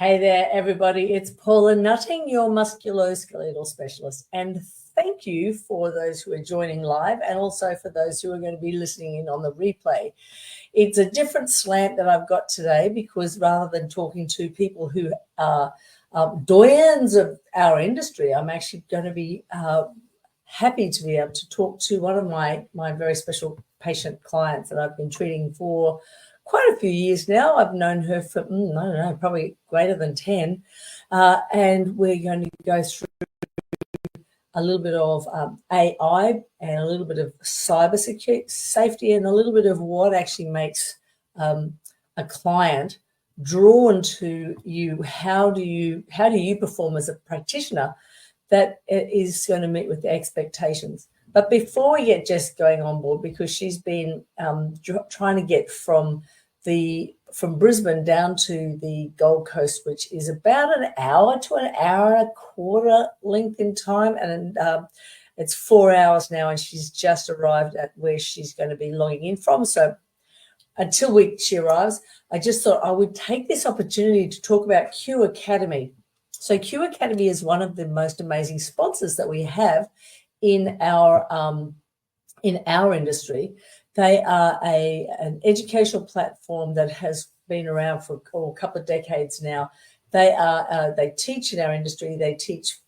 Hey there, everybody. It's Paula Nutting, your musculoskeletal specialist. And thank you for those who are joining live and also for those who are going to be listening in on the replay. It's a different slant that I've got today because rather than talking to people who are doyens of our industry, I'm actually going to be happy to be able to talk to one of my very special patient clients that I've been treating for quite a few years now. I've known her for, I don't know, probably greater than 10. And we're going to go through a little bit of AI and a little bit of cyber safety and a little bit of what actually makes a client drawn to you. How do you perform as a practitioner that is going to meet with the expectations? But before we get Jess going on board, because she's been trying to get from Brisbane down to the Gold Coast, which is about an hour to an hour and a quarter length in time, and it's 4 hours now, and she's just arrived at where she's going to be logging in from. So until she arrives, I just thought I would take this opportunity to talk about Q Academy. So Q Academy is one of the most amazing sponsors that we have in our industry. They are an educational platform that has been around for a couple of decades now. They teach in our industry. They teach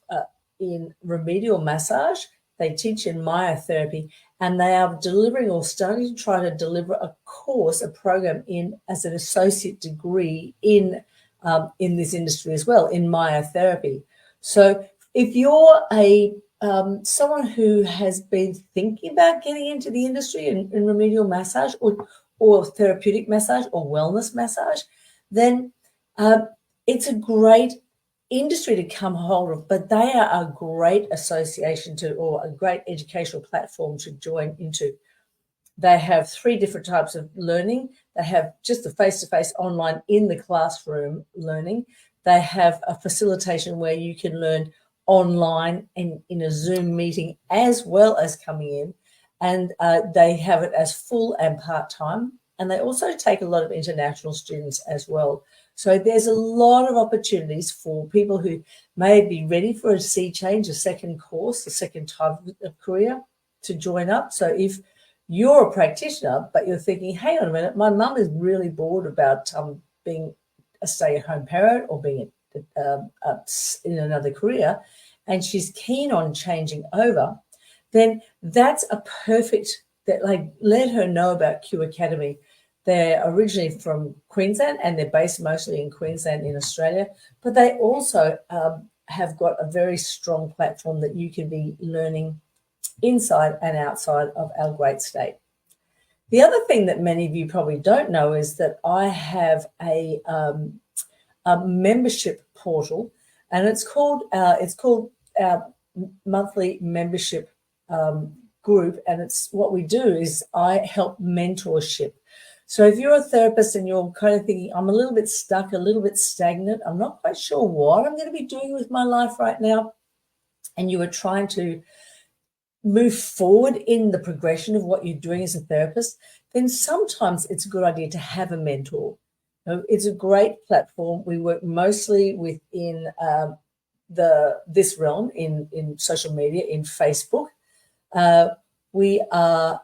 in remedial massage. They teach in myotherapy, and they are delivering or starting to try to deliver a program as an associate degree in this industry as well, in myotherapy. So if you're someone who has been thinking about getting into the industry in remedial massage or therapeutic massage or wellness massage, then it's a great industry to come hold of, but they are a great association or a great educational platform to join into. They have 3 different types of learning. They have just the face-to-face online in the classroom learning. They have a facilitation where you can learn online in a Zoom meeting as well as coming in, and they have it as full and part-time, and they also take a lot of international students as well. So there's a lot of opportunities for people who may be ready for a sea change, a second course, a second type of career to join up. So if you're a practitioner but you're thinking, hang on a minute, my mum is really bored about being a stay-at-home parent or being in another career, and she's keen on changing over, then that's a perfect, let her know about Q Academy. They're originally from Queensland, and they're based mostly in Queensland in Australia, but they also have got a very strong platform that you can be learning inside and outside of our great state. The other thing that many of you probably don't know is that I have a membership portal, and it's called our monthly membership group, and it's what we do is I help mentorship. So if you're a therapist and you're kind of thinking, I'm a little bit stuck, a little bit stagnant, I'm not quite sure what I'm going to be doing with my life right now, and you are trying to move forward in the progression of what you're doing as a therapist, then sometimes it's a good idea to have a mentor. It's a great platform. We work mostly within this realm in social media, in Facebook. We are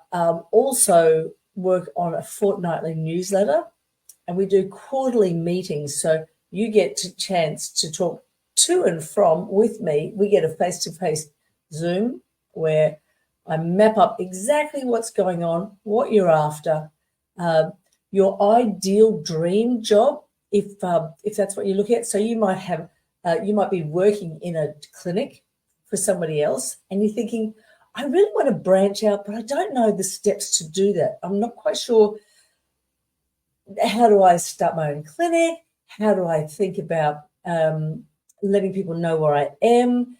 also work on a fortnightly newsletter, and we do quarterly meetings. So you get a chance to talk to and from with me. We get a face-to-face Zoom where I map up exactly what's going on, what you're after, your ideal dream job, if that's what you look at. So you might be working in a clinic for somebody else, and you're thinking, I really want to branch out, but I don't know the steps to do that. I'm not quite sure. How do I start my own clinic? How do I think about letting people know where I am?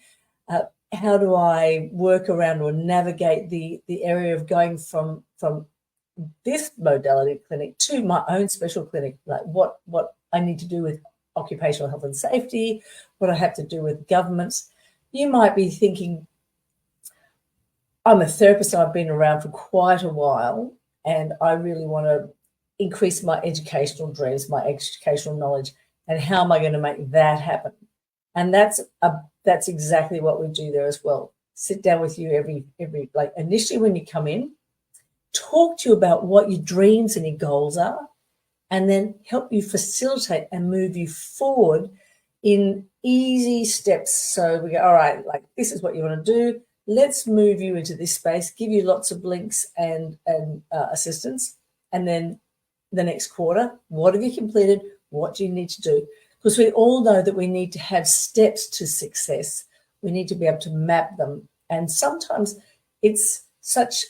How do I work around or navigate the area of going from this modality clinic to my own special clinic? Like what I need to do with occupational health and safety, what I have to do with governments. You might be thinking, I'm a therapist and I've been around for quite a while, and I really want to increase my educational dreams, my educational knowledge. and how am I going to make that happen? And that's exactly what we do there as well. Sit down with you every like initially when you come in, talk to you about what your dreams and your goals are, and then help you facilitate and move you forward in easy steps. So we go, all right, like this is what you want to do. Let's move you into this space, give you lots of links and assistance. And then the next quarter, what have you completed? What do you need to do? Because we all know that we need to have steps to success. We need to be able to map them. And sometimes it's such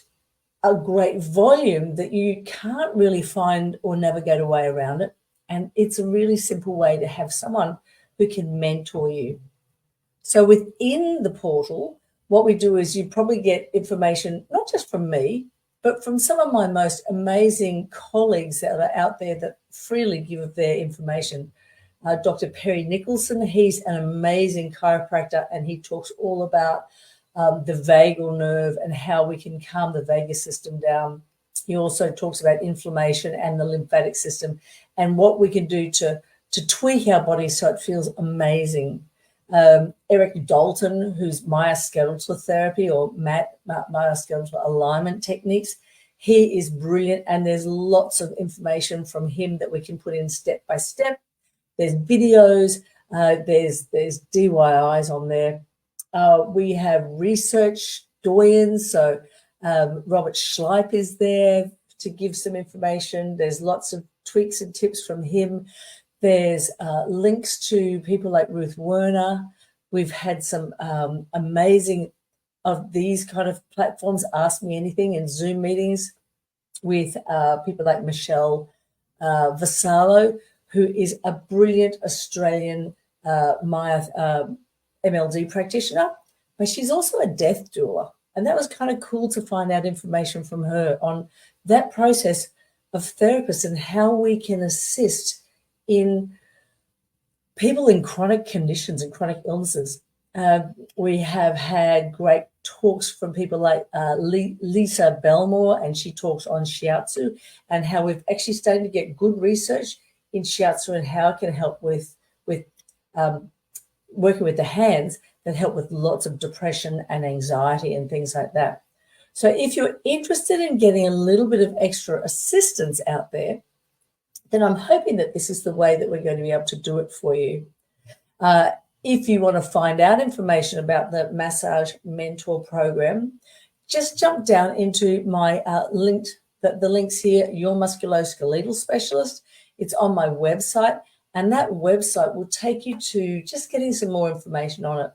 a great volume that you can't really find or navigate a way around it. And it's a really simple way to have someone who can mentor you. So within the portal, what we do is you probably get information, not just from me, but from some of my most amazing colleagues that are out there that freely give their information. Dr. Perry Nickelston, he's an amazing chiropractor, and he talks all about the vagal nerve and how we can calm the vagus system down. He also talks about inflammation and the lymphatic system and what we can do to tweak our body so it feels amazing. Eric Dalton, who's myoskeletal therapy or myoskeletal alignment techniques, he is brilliant, and there's lots of information from him that we can put in step by step. There's videos, there's DIYs on there. We have research doyens, so Robert Schleip is there to give some information. There's lots of tweaks and tips from him. There's links to people like Ruth Werner. We've had some amazing of these kind of platforms, Ask Me Anything, and Zoom meetings with people like Michelle Vassallo, who is a brilliant Australian MLD practitioner, but she's also a death doula. And that was kind of cool to find out information from her on that process of therapists and how we can assist in people in chronic conditions and chronic illnesses. We have had great talks from people like Lisa Belmore, and she talks on shiatsu and how we've actually started to get good research in shiatsu and how it can help with working with the hands that help with lots of depression and anxiety and things like that. So if you're interested in getting a little bit of extra assistance out there, then I'm hoping that this is the way that we're going to be able to do it for you. If you want to find out information about the Massage Mentor Program, just jump down into my the links here, Your Musculoskeletal Specialist. It's on my website, and that website will take you to just getting some more information on it.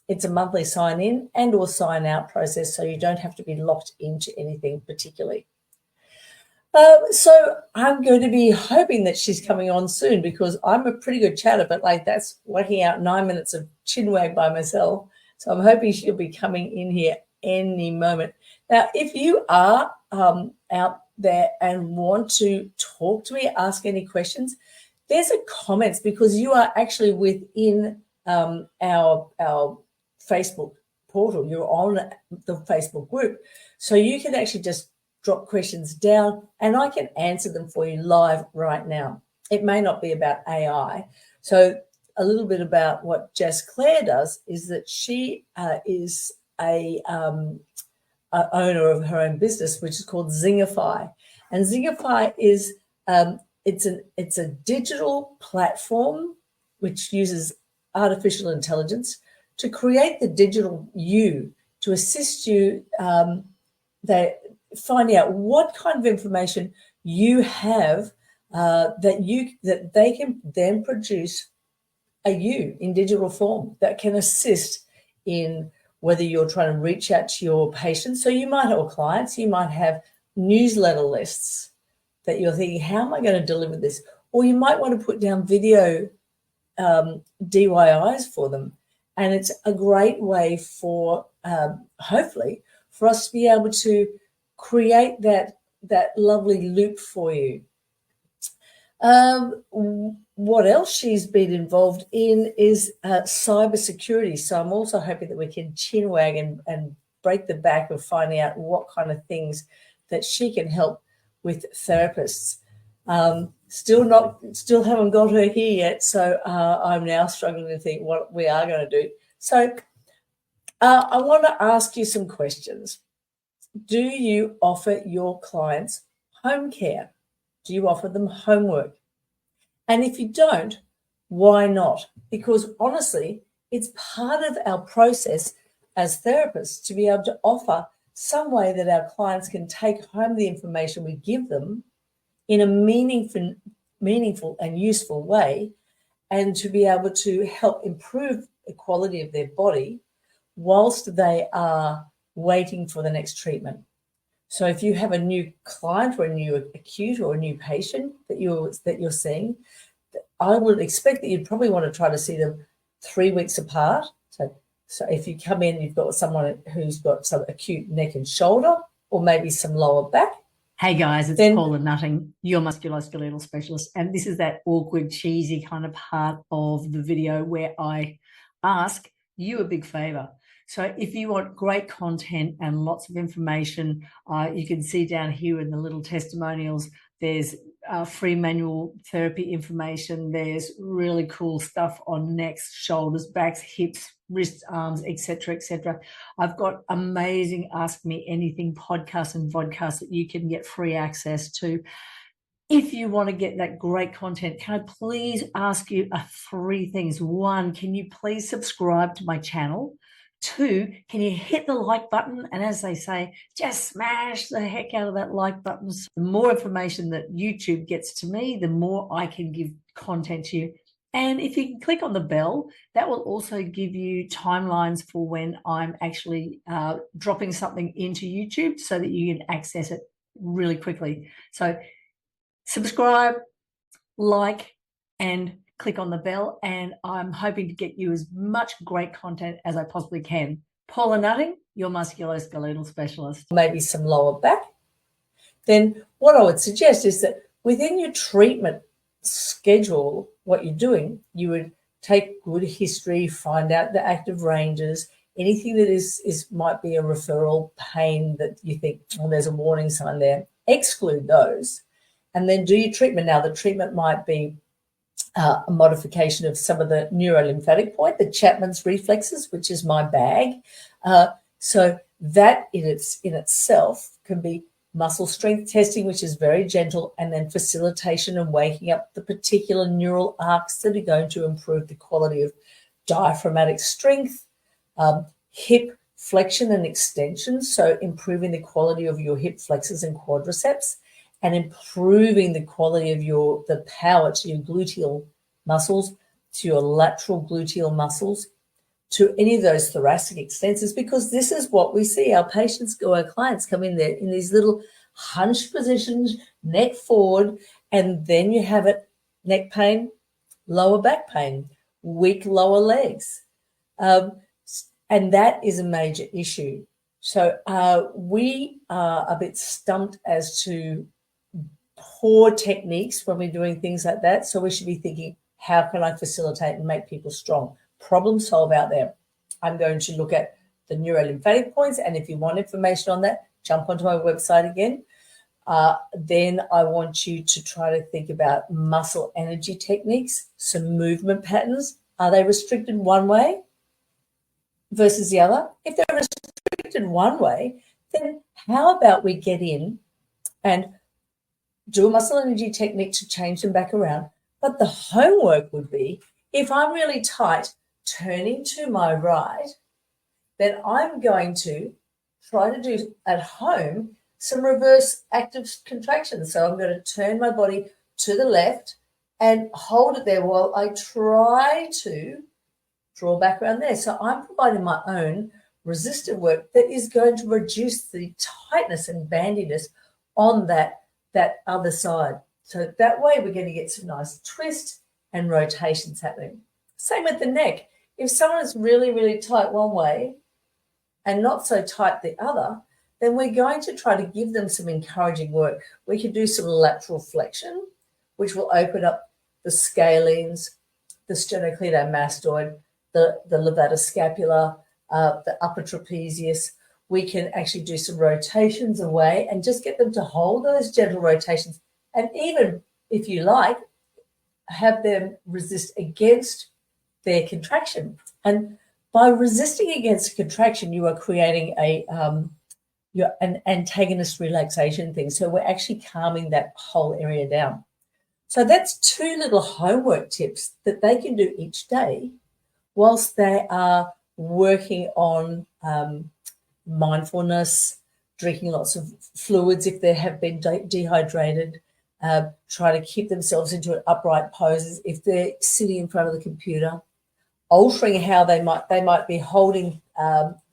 It's a monthly sign-in and or sign-out process, so you don't have to be locked into anything particularly. So I'm going to be hoping that she's coming on soon, because I'm a pretty good chatter, but like that's working out 9 minutes of chinwag by myself. So I'm hoping she'll be coming in here any moment. Now, if you are out there and want to talk to me, ask any questions, there's a comments, because you are actually within our Facebook portal. You're on the Facebook group. So you can actually just drop questions down and I can answer them for you live right now. It may not be about AI. So a little bit about what Jess Clair does is that she is a owner of her own business, which is called Zingafi. And Zingafi is it's a digital platform which uses artificial intelligence to create the digital you, to assist you finding out what kind of information you have that they can then produce a you in digital form that can assist in whether you're trying to reach out to your patients. So you might have clients, you might have newsletter lists that you're thinking, how am I going to deliver this? Or you might want to put down video DIYs for them. And it's a great way for, hopefully, for us to be able to create that lovely loop for you. What else she's been involved in is cybersecurity. So I'm also hoping that we can chinwag and break the back of finding out what kind of things that she can help with therapists. Still haven't got her here yet. So I'm now struggling to think what we are going to do. So I want to ask you some questions. Do you offer your clients home care? Do you offer them homework? And if you don't, why not? Because honestly, it's part of our process as therapists to be able to offer some way that our clients can take home the information we give them in a meaningful and useful way, and to be able to help improve the quality of their body whilst they are waiting for the next treatment. So if you have a new client or a new acute or a new patient that you're seeing, I would expect that you'd probably want to try to see them 3 weeks apart. So if you come in, you've got someone who's got some acute neck and shoulder, or maybe some lower back. Hey guys, it's Paula Nutting, your musculoskeletal specialist. And this is that awkward, cheesy kind of part of the video where I ask you a big favor. So if you want great content and lots of information, you can see down here in the little testimonials, there's free manual therapy information. There's really cool stuff on necks, shoulders, backs, hips, wrists, arms, etc., etc. I've got amazing Ask Me Anything podcasts and vodcasts that you can get free access to. If you want to get that great content, can I please ask you 3 things? 1, can you please subscribe to my channel? 2, can you hit the like button? And as they say, just smash the heck out of that like button. The more information that YouTube gets to me, the more I can give content to you. And if you can click on the bell, that will also give you timelines for when I'm actually dropping something into YouTube so that you can access it really quickly. So subscribe, like, and click on the bell, and I'm hoping to get you as much great content as I possibly can. Paula Nutting, your musculoskeletal specialist. Maybe some lower back. Then what I would suggest is that within your treatment schedule, what you're doing, you would take good history, find out the active ranges, anything that is might be a referral pain that you think, well, there's a warning sign there, exclude those, and then do your treatment. Now, the treatment might be a modification of some of the neurolymphatic point, the Chapman's reflexes, which is my bag. So that in itself can be muscle strength testing, which is very gentle, and then facilitation and waking up the particular neural arcs that are going to improve the quality of diaphragmatic strength, hip flexion and extension, so improving the quality of your hip flexors and quadriceps, and improving the quality of the power to your gluteal muscles, to your lateral gluteal muscles, to any of those thoracic extensors, because this is what we see. Our patients or our clients come in there in these little hunched positions, neck forward, and then you have it, neck pain, lower back pain, weak lower legs. And that is a major issue. So we are a bit stumped as to poor techniques when we're doing things like that. So we should be thinking, how can I facilitate and make people strong? Problem solve out there. I'm going to look at the neurolymphatic points, and if you want information on that, jump onto my website again. Then I want you to try to think about muscle energy techniques, some movement patterns. Are they restricted one way versus the other? If they're restricted one way, then how about we get in and do a muscle energy technique to change them back around? But the homework would be, if I'm really tight, turning to my right, then I'm going to try to do at home some reverse active contractions. So I'm going to turn my body to the left and hold it there while I try to draw back around there. So I'm providing my own resistive work that is going to reduce the tightness and bandiness on that other side. So that way we're going to get some nice twist and rotations happening. Same with the neck. If someone is really, really tight one way and not so tight the other, then we're going to try to give them some encouraging work. We could do some lateral flexion, which will open up the scalenes, the sternocleidomastoid, the levator scapula, the upper trapezius. We can actually do some rotations away and just get them to hold those gentle rotations. And even if you like, have them resist against their contraction. And by resisting against contraction, you are creating an antagonist relaxation thing. So we're actually calming that whole area down. So that's 2 little homework tips that they can do each day whilst they are working on mindfulness, drinking lots of fluids if they have been dehydrated, try to keep themselves into an upright pose if they're sitting in front of the computer, altering how they might be holding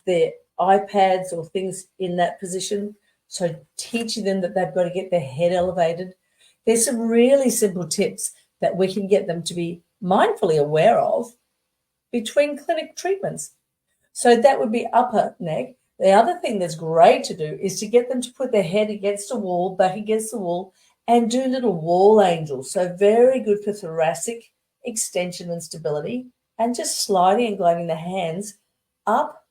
their iPads or things in that position. So teaching them that they've got to get their head elevated. There's some really simple tips that we can get them to be mindfully aware of between clinic treatments. So that would be upper neck. The other thing that's great to do is to get them to put their head against a wall, back against the wall, and do little wall angels. So very good for thoracic extension and stability, and just sliding and gliding the hands up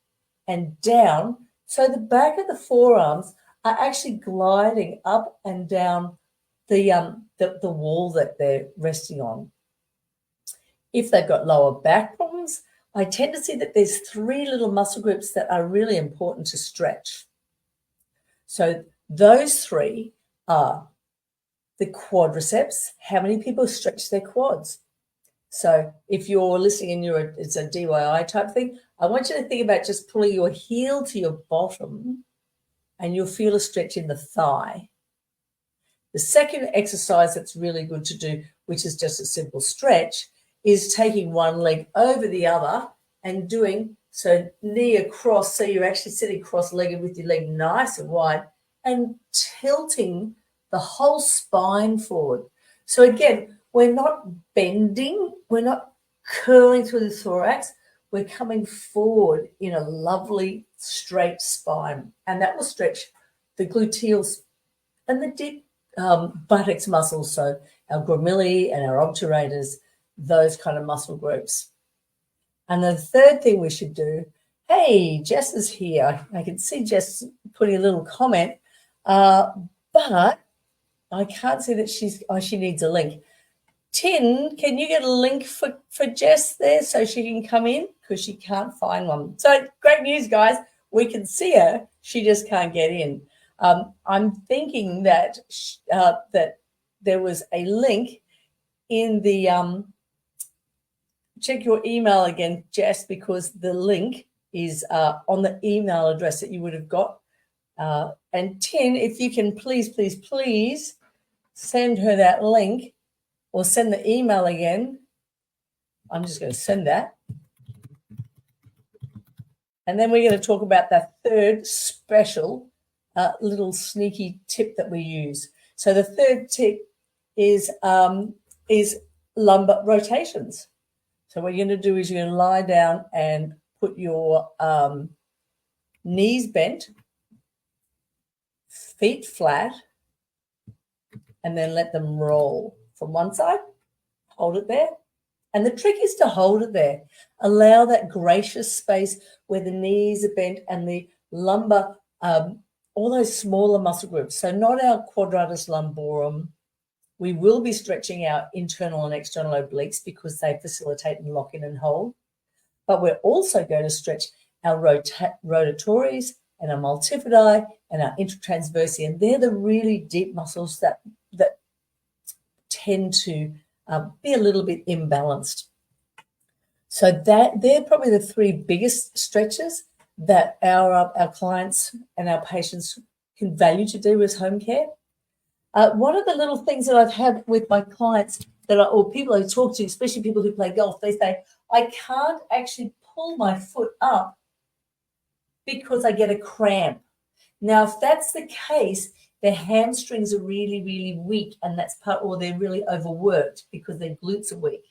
and down. So the back of the forearms are actually gliding up and down the wall that they're resting on. If they've got lower back problems, I tend to see that there's 3 little muscle groups that are really important to stretch. So those 3 are the quadriceps. How many people stretch their quads? So if you're listening and it's a DIY type thing, I want you to think about just pulling your heel to your bottom and you'll feel a stretch in the thigh. The second exercise that's really good to do, which is just a simple stretch, is taking one leg over the other and doing so knee across, so you're actually sitting cross-legged with your leg nice and wide and tilting the whole spine forward. So again, we're not bending, we're not curling through the thorax, we're coming forward in a lovely straight spine, and that will stretch the gluteals and the deep buttocks muscles, so our gromili and our obturators, those kind of muscle groups. And the third thing we should do, hey, Jess is here. I can see Jess putting a little comment, but I can't see that she needs a link. Tin, can you get a link for Jess there so she can come in? Because she can't find one. So great news, guys. We can see her. She just can't get in. I'm thinking that that there was a link in the check your email again, Jess, because the link is on the email address that you would have got. And Tin, if you can please send her that link or send the email again. I'm just going to send that. And then we're going to talk about that third special little sneaky tip that we use. So the third tip is lumbar rotations. So what you're going to do is you're going to lie down and put your knees bent, feet flat, and then let them roll from one side. Hold it there. And the trick is to hold it there. Allow that gracious space where the knees are bent and the lumbar, all those smaller muscle groups. So not our quadratus lumborum. We will be stretching our internal and external obliques because they facilitate and lock in and hold. But we're also going to stretch our rotatories and our multifidi and our intertransversi. And they're the really deep muscles that tend to be a little bit imbalanced. So that they're probably the 3 biggest stretches that our clients and our patients can value to do as home care. One of the little things that I've had with my clients or people I talk to, especially people who play golf, they say, I can't actually pull my foot up because I get a cramp. Now, if that's the case, their hamstrings are really, really weak, and that's or they're really overworked because their glutes are weak.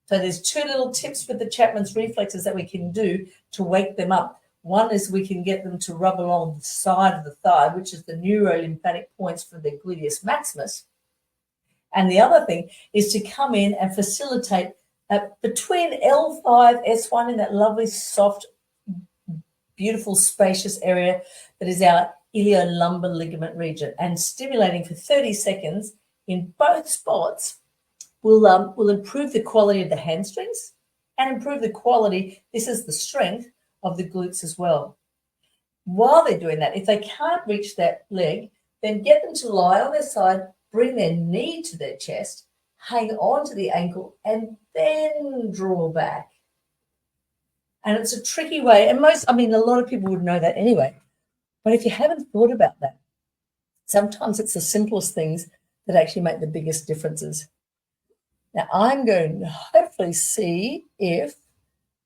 So there's 2 little tips with the Chapman's reflexes that we can do to wake them up. One is we can get them to rub along the side of the thigh, which is the neurolymphatic points for the gluteus maximus. And the other thing is to come in and facilitate between L5, S1 in that lovely, soft, beautiful, spacious area that is our iliolumbar ligament region, and stimulating for 30 seconds in both spots will improve the quality of the hamstrings and improve the quality, this is the strength, of the glutes as well. While they're doing that, if they can't reach that leg, then get them to lie on their side, bring their knee to their chest, hang on to the ankle, and then draw back. And it's a tricky way. And a lot of people would know that anyway. But if you haven't thought about that, sometimes it's the simplest things that actually make the biggest differences. Now, I'm going to hopefully see if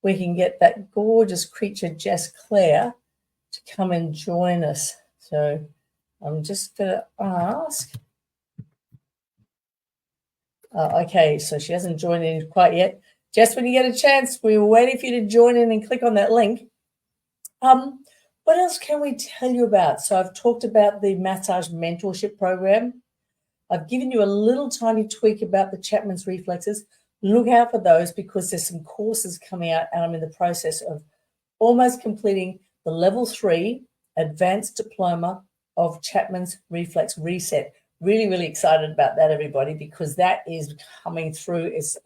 we can get that gorgeous creature, Jess Clair, to come and join us. So I'm just going to ask. Okay, so she hasn't joined in quite yet. Jess, when you get a chance, we were waiting for you to join in and click on that link. What else can we tell you about? So I've talked about the massage mentorship program. I've given you a little tiny tweak about the Chapman's reflexes. Look out for those because there's some courses coming out and I'm in the process of almost completing the level 3 advanced diploma of Chapman's reflex reset. Really, really excited about that, everybody, because that is coming through. It's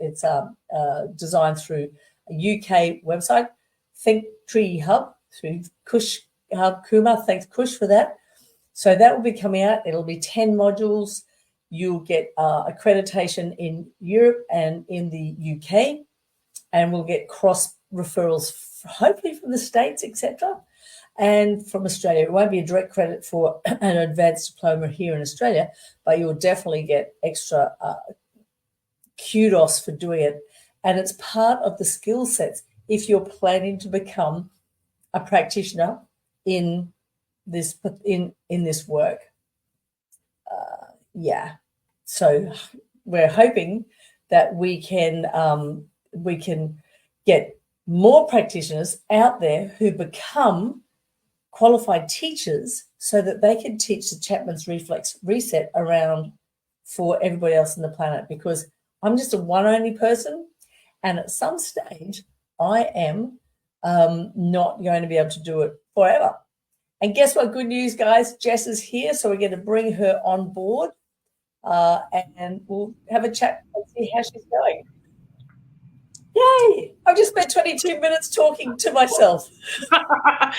designed through a UK website, Think Tree Hub, through Kush Hub Kumar. Thanks, Kush, for that. So that will be coming out. It'll be 10 modules. You'll get accreditation in Europe and in the UK, and we'll get cross referrals, hopefully from the States, etc., and from Australia. It won't be a direct credit for an advanced diploma here in Australia, but you'll definitely get extra kudos for doing it. And it's part of the skill sets if you're planning to become a practitioner in this work. So we're hoping that we can get more practitioners out there who become qualified teachers so that they can teach the Chapman's reflex reset around for everybody else on the planet, because I'm just a one-only person, and at some stage I am not going to be able to do it forever. And guess what? Good news, guys. Jess is here, so we're going to bring her on board and we'll have a chat and see how she's going. Yay! I've just spent 22 minutes talking to myself.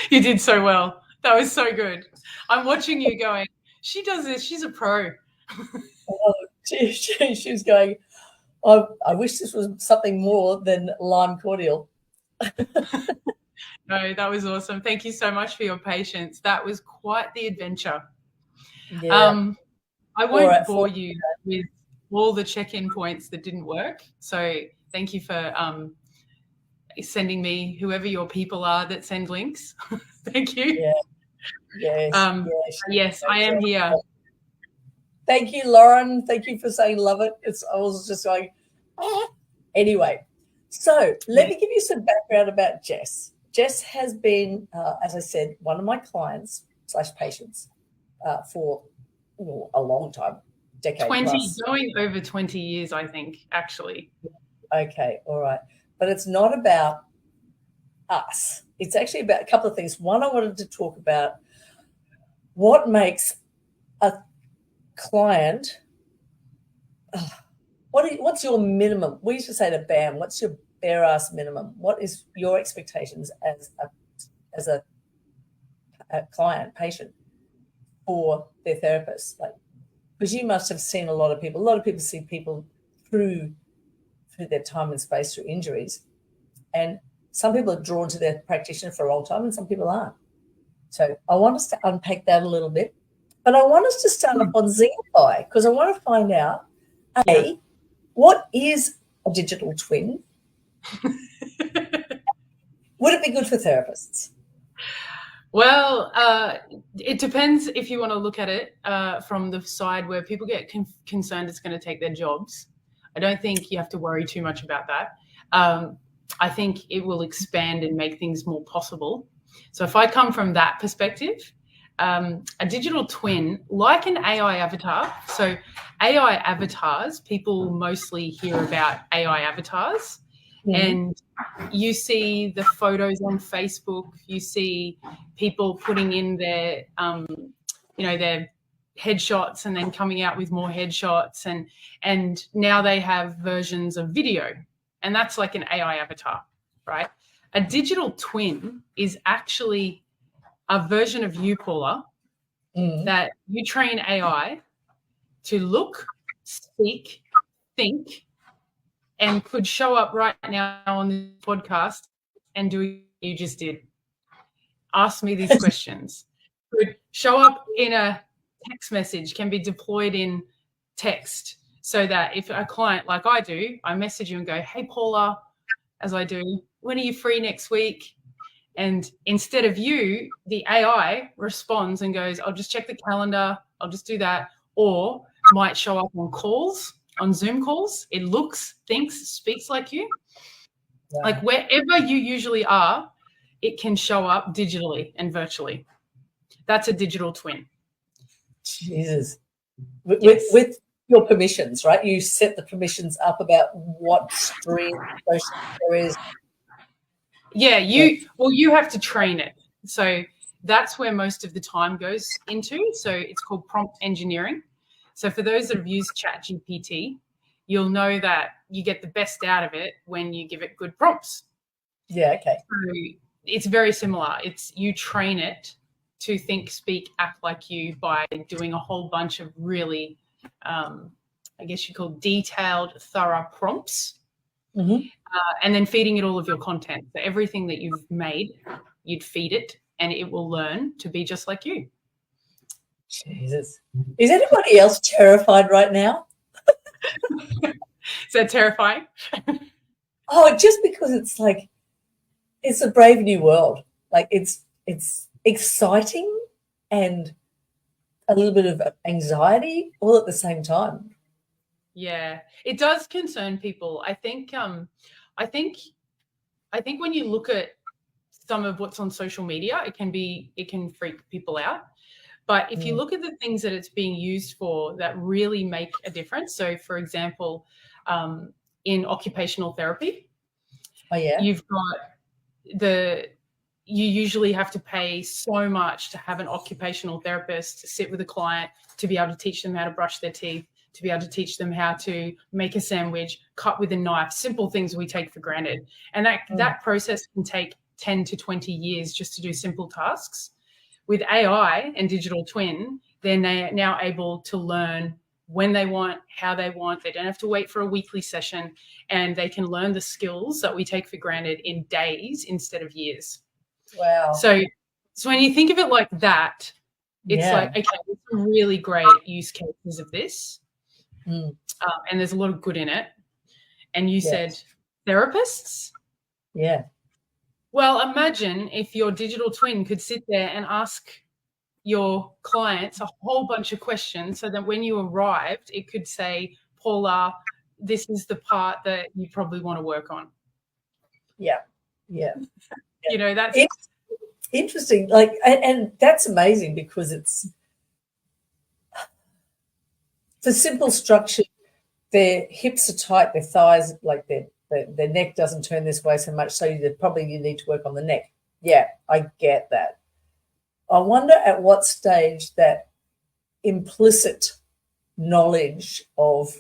You did so well. That was so good. I'm watching you going, she does this. She's a pro. She was going, I wish this was something more than lime cordial. No, that was awesome. Thank you so much for your patience. That was quite the adventure. Yeah. I won't bore you with all the check-in points that didn't work. So thank you for sending me whoever your people are that send links. Thank you. Yeah. Yes, I am here. Thank you, Lauren. Thank you for saying love it. I was just going, Anyway, so let me give you some background about Jess. Jess has been, as I said, one of my clients / patients for a long time, decade 20, plus. Going over 20 years, I think, actually. Okay, all right. But it's not about us. It's actually about a couple of things. One, I wanted to talk about what makes a client, what's your minimum? We used to say to BAM, what's your bare ass minimum? What is your expectations as a client, patient for their therapist? Because you must have seen a lot of people. A lot of people see people through their time and space through injuries. And some people are drawn to their practitioner for a long time and some people aren't. So I want us to unpack that a little bit. But I want us to start up on Zingafi because I want to find out, what is a digital twin? Would it be good for therapists? Well, it depends if you want to look at it from the side where people get concerned it's going to take their jobs. I don't think you have to worry too much about that. I think it will expand and make things more possible. So if I come from that perspective, a digital twin, like an AI avatar. So AI avatars, people mostly hear about AI avatars. And you see the photos on Facebook, you see people putting in their, their headshots and then coming out with more headshots, and now they have versions of video, and that's like an AI avatar, right? A digital twin is actually a version of you, Paula, that you train AI to look, speak, think, and could show up right now on this podcast and do what you just did. Ask me these questions. Could show up in a text message, can be deployed in text, so that if a client, like I do, I message you and go, hey, Paula, as I do, when are you free next week? And instead of you, the AI responds and goes, I'll just check the calendar, I'll just do that. Or might show up on calls, on Zoom calls. It looks, thinks, speaks like you. Yeah. Like wherever you usually are, it can show up digitally and virtually. That's a digital twin. Jesus. With your permissions, right? You set the permissions up about what stream there is. Yeah, you have to train it. So that's where most of the time goes into. So it's called prompt engineering. So for those that have used ChatGPT, you'll know that you get the best out of it when you give it good prompts. Yeah, okay. So it's very similar. It's you train it to think, speak, act like you by doing a whole bunch of really, I guess you call detailed, thorough prompts. And then feeding it all of your content. So everything that you've made, you'd feed it and it will learn to be just like you. Jesus. Is anybody else terrified right now? Is that terrifying? Oh, just because it's like, it's a brave new world. Like it's exciting and a little bit of anxiety all at the same time. Yeah, it does concern people. I think when you look at some of what's on social media, it can freak people out. But if you look at the things that it's being used for that really make a difference. So for example, in occupational therapy, you've got you usually have to pay so much to have an occupational therapist to sit with a client, to be able to teach them how to brush their teeth, to be able to teach them how to make a sandwich, cut with a knife, simple things we take for granted. And that process can take 10 to 20 years just to do simple tasks. With AI and digital twin, they're now able to learn when they want, how they want. They don't have to wait for a weekly session, and they can learn the skills that we take for granted in days instead of years. Wow. So when you think of it like that, it's like, okay, there's some really great use cases of this. And there's a lot of good in it. And you said therapists? Yeah. Well, imagine if your digital twin could sit there and ask your clients a whole bunch of questions so that when you arrived, it could say, Paula, this is the part that you probably want to work on. Yeah. You know, that's interesting. Like, and that's amazing because it's for simple structure. Their hips are tight, their thighs, like their neck doesn't turn this way so much. So you need to work on the neck. Yeah, I get that. I wonder at what stage that implicit knowledge of,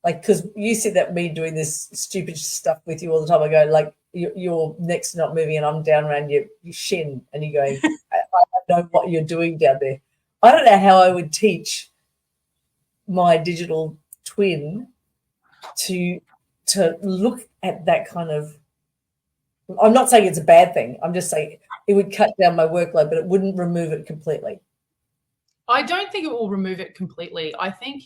like, because you said that me doing this stupid stuff with you all the time, I go, like, your neck's not moving and I'm down around your shin and you're going, I know what you're doing down there. I don't know how I would teach my digital twin to look at that kind of, I'm not saying it's a bad thing. I'm just saying it would cut down my workload, but it wouldn't remove it completely. I don't think it will remove it completely. I think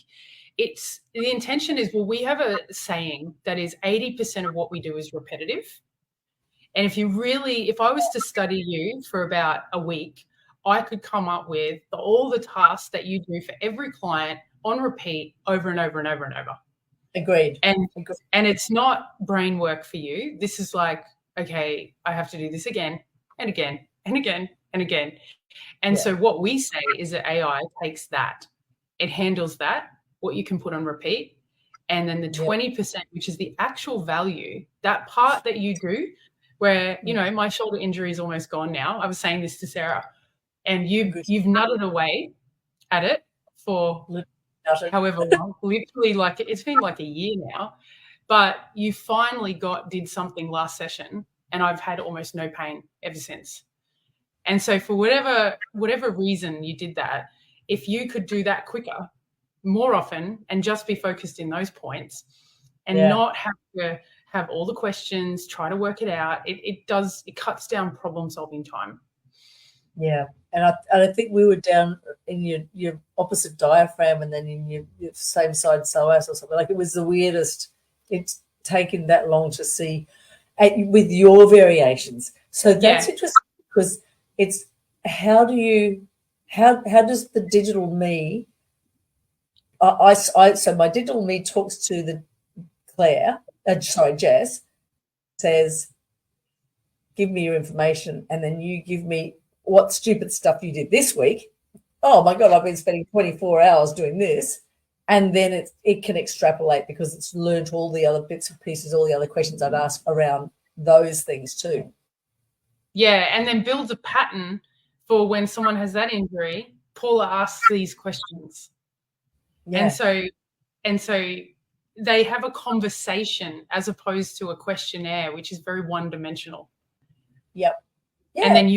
the intention is, well, we have a saying that is 80% of what we do is repetitive. And if I was to study you for about a week, I could come up with all the tasks that you do for every client on repeat over and over and over and over. Agreed. And it's not brain work for you. This is like, okay, I have to do this again and again and again and again. And so what we say is that AI takes that. It handles that, what you can put on repeat. And then the 20%, which is the actual value, that part that you do where, you know, my shoulder injury is almost gone now. I was saying this to Sarah, and you've nutted away at it for however long, literally like it's been like a year now, but you finally did something last session and I've had almost no pain ever since. And so for whatever reason you did that, if you could do that quicker, more often, and just be focused in those points and not have to have all the questions, try to work it out, it cuts down problem solving time. Yeah. And I think we were down in your opposite diaphragm and then in your same side psoas or something. Like, it was the weirdest. It's taken that long to see with your variations. So that's interesting, because it's how does the digital me, so my digital me talks to the Jess, says, give me your information, and then you give me what stupid stuff you did this week. Oh my God, I've been spending 24 hours doing this. And then it can extrapolate because it's learned all the other bits and pieces, all the other questions I'd ask around those things too. Yeah, and then builds a pattern for when someone has that injury. Paula asks these questions. Yeah. And so they have a conversation as opposed to a questionnaire, which is very one-dimensional. Yep. Yeah. And then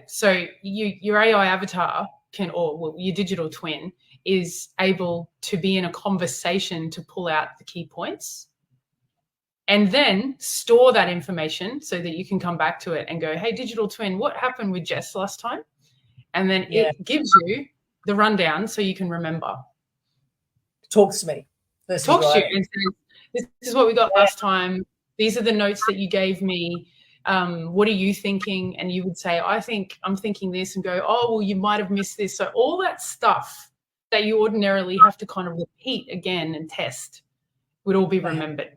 so your AI avatar your digital twin is able to be in a conversation to pull out the key points and then store that information so that you can come back to it and go, hey, digital twin, what happened with Jess last time? And then it gives you the rundown so you can remember. Talks to me. Talks to you and says, this is what we got last time. These are the notes that you gave me. What are you thinking? And you would say, I'm thinking this, and go, oh, well, you might have missed this. So all that stuff that you ordinarily have to kind of repeat again and test would all be remembered.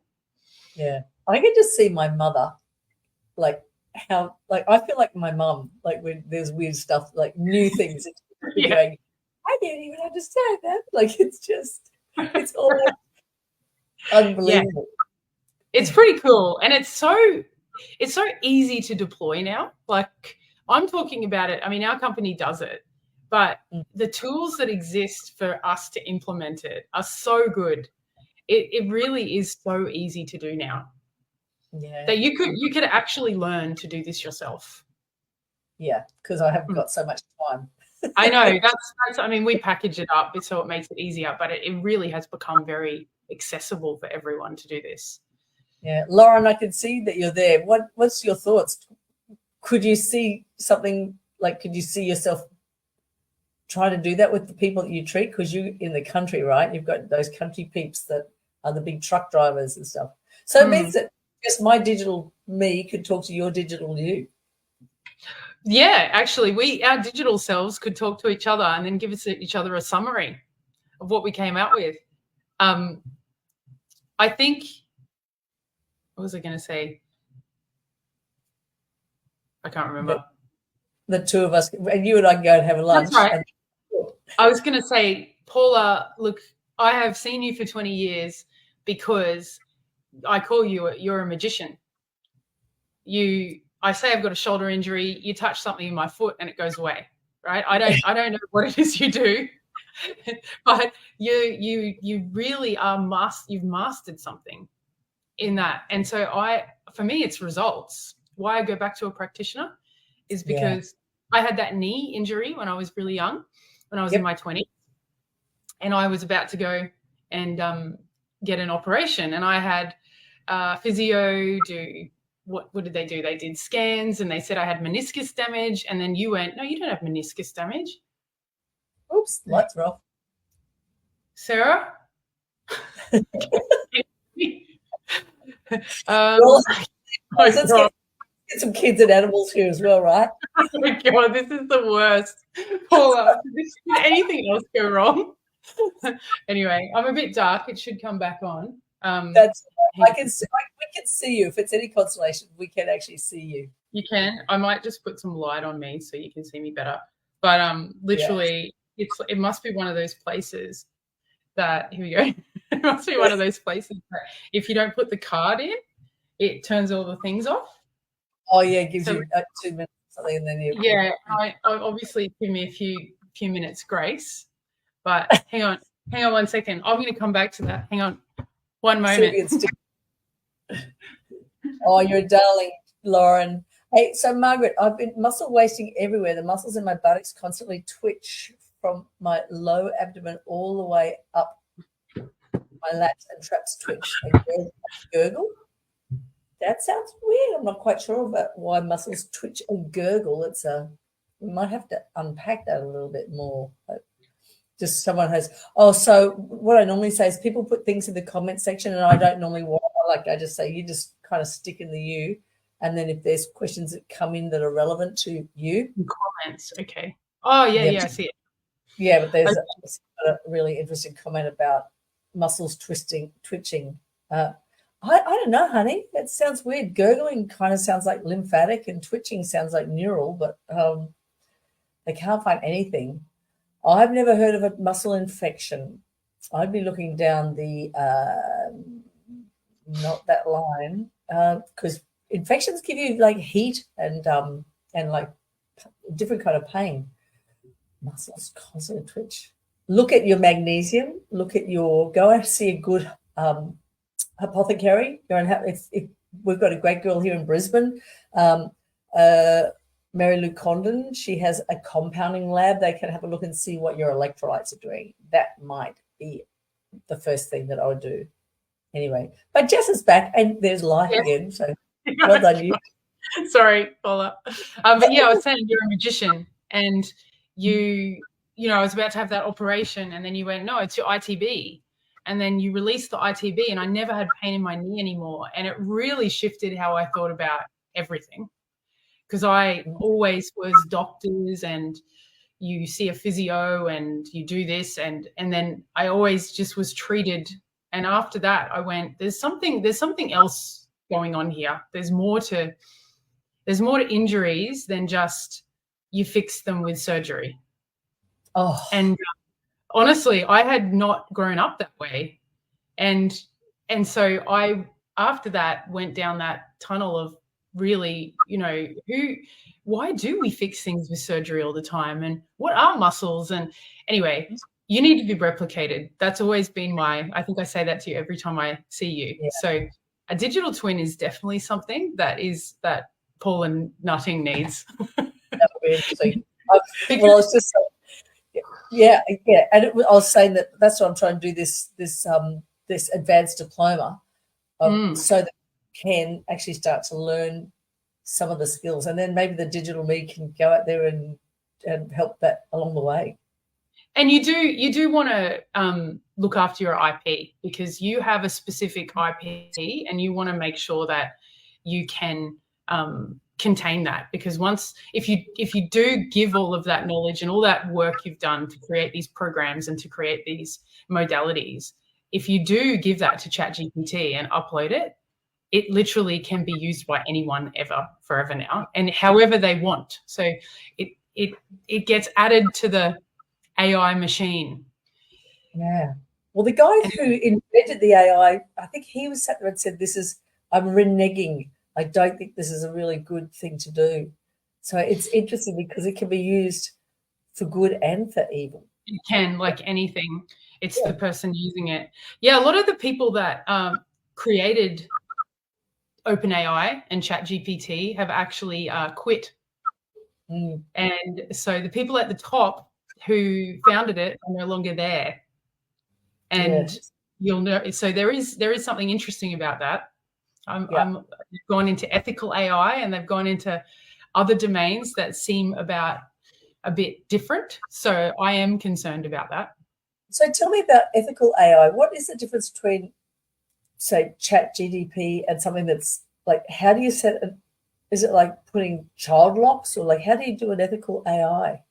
Yeah. I can just see my mother, like how, like, I feel like my mum, like when there's weird stuff, like new things, going, I didn't even understand that. Like, it's all unbelievable. Yeah. It's pretty cool. And it's so easy to deploy now. Like, I'm talking about it. I mean, our company does it, but the tools that exist for us to implement it are so good. It really is so easy to do now. Yeah. That you could actually learn to do this yourself. Yeah, because I haven't got so much time. I know. That's I mean, we package it up so it makes it easier, but it really has become very accessible for everyone to do this. Yeah, Lauren, I can see that you're there. What's your thoughts? Could you see something like? Could you see yourself trying to do that with the people that you treat? Because you in the country, right? You've got those country peeps that are the big truck drivers and stuff. So it means that just my digital me could talk to your digital you. Yeah, actually, our digital selves could talk to each other and then give each other a summary of what we came out with. I think. What was I going to say? I can't remember. The two of us, and you and I can go and have a lunch. That's right. I was going to say, Paula, look, I have seen you for 20 years because I call you're a magician. I say I've got a shoulder injury, you touch something in my foot and it goes away, right? I don't know what it is you do, but you really you've mastered something in that. And so for me, it's results. Why I go back to a practitioner is because I had that knee injury when I was really young, when I was in my 20s, and I was about to go and get an operation. And I had physio do, what did they do? They did scans and they said I had meniscus damage. And then you went, no, you don't have meniscus damage. Oops, lights are off. Sarah? Let's get some kids and animals here as well, right? Oh my God, this is the worst. Paula, did anything else go wrong? Anyway, I'm a bit dark. It should come back on. We can see you. If it's any consolation, we can actually see you. You can. I might just put some light on me so you can see me better. But literally, it must be one of those places that, here we go. It must be one of those places that if you don't put the card in, it turns all the things off. Oh yeah, it gives you 2 minutes or something, and then you. Yeah, I obviously give me a few minutes grace. But hang on 1 second. I'm going to come back to that. Hang on 1 moment. Oh, you're a darling, Lauren. Hey, so Margaret, I've been muscle wasting everywhere. The muscles in my buttocks constantly twitch from my low abdomen all the way up my lats, and traps twitch and gurgle. That sounds weird. I'm not quite sure about why muscles twitch and gurgle. We might have to unpack that a little bit more. Just someone has. Oh, so what I normally say is people put things in the comment section, and I don't normally I just say you just kind of stick in the U, and then if there's questions that come in that are relevant to you, comments. Okay. Oh yeah, I see it. Yeah, but there's a really interesting comment about muscles twitching. I don't know, honey. It sounds weird. Gurgling kind of sounds like lymphatic, and twitching sounds like neural, but they can't find anything. I've never heard of a muscle infection. I'd be looking down the not that line, because infections give you like heat and like different kind of pain. Muscles constantly twitch. Look at your magnesium. Go and see a good apothecary. We've got a great girl here in Brisbane, Mary Lou Condon. She has a compounding lab. They can have a look and see what your electrolytes are doing. That might be the first thing that I would do. Anyway, but Jess is back and there's life again. So well done you. Sorry, Paula. But yeah, I was saying you're a magician, and you know, I was about to have that operation, and then you went, no, it's your ITB. And then you released the ITB, and I never had pain in my knee anymore. And it really shifted how I thought about everything. Because I always was doctors, and you see a physio and you do this, and then I always just was treated. And after that, I went, there's something else going on here. There's more to injuries than just you fix them with surgery. Oh, and honestly, I had not grown up that way, and so I after that went down that tunnel of really, you know, why do we fix things with surgery all the time, and what are muscles? And anyway, you need to be replicated. That's always been I think I say that to you every time I see you. Yeah. So a digital twin is definitely something that Paula Nutting needs. That would be interesting. I was just yeah. And I was saying that's what I'm trying to do this advanced diploma, so that I can actually start to learn some of the skills, and then maybe the digital me can go out there and help that along the way. And you do want to look after your IP, because you have a specific IP, and you want to make sure that you can contain that, because if you do give all of that knowledge and all that work you've done to create these programs and to create these modalities, if you do give that to ChatGPT and upload it, it literally can be used by anyone forever now, and however they want. So it gets added to the AI machine. Yeah. Well, the guy who invented the AI, I think he was sat there and said, I'm reneging. I don't think this is a really good thing to do. So it's interesting because it can be used for good and for evil. It can, like anything. It's the person using it. Yeah, a lot of the people that created OpenAI and ChatGPT have actually quit. And so the people at the top who founded it are no longer there. And you'll know, so there is something interesting about that. I've gone into ethical AI, and they've gone into other domains that seem about a bit different. So I am concerned about that. So tell me about ethical AI. What is the difference between, say, ChatGPT and something that's like, how do you set it? Is it like putting child locks, or like how do you do an ethical AI?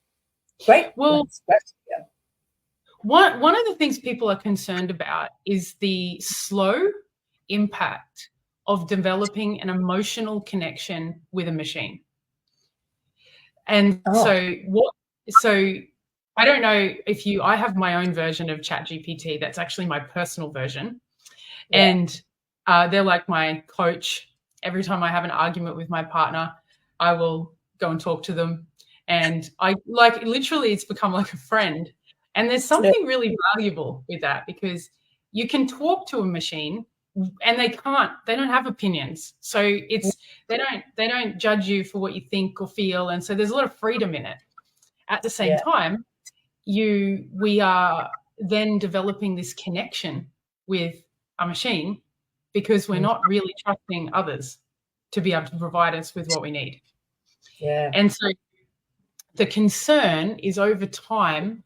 Great. Well, one of the things people are concerned about is the slow impact of developing an emotional connection with a machine. And so I don't know if I have my own version of ChatGPT. That's actually my personal version. Yeah. And they're like my coach. Every time I have an argument with my partner, I will go and talk to them. And I literally, it's become like a friend. And there's something really valuable with that, because you can talk to a machine and they don't have opinions. So they don't judge you for what you think or feel. And so there's a lot of freedom in it. At the same time, we are then developing this connection with a machine, because we're not really trusting others to be able to provide us with what we need. Yeah. And so the concern is, over time,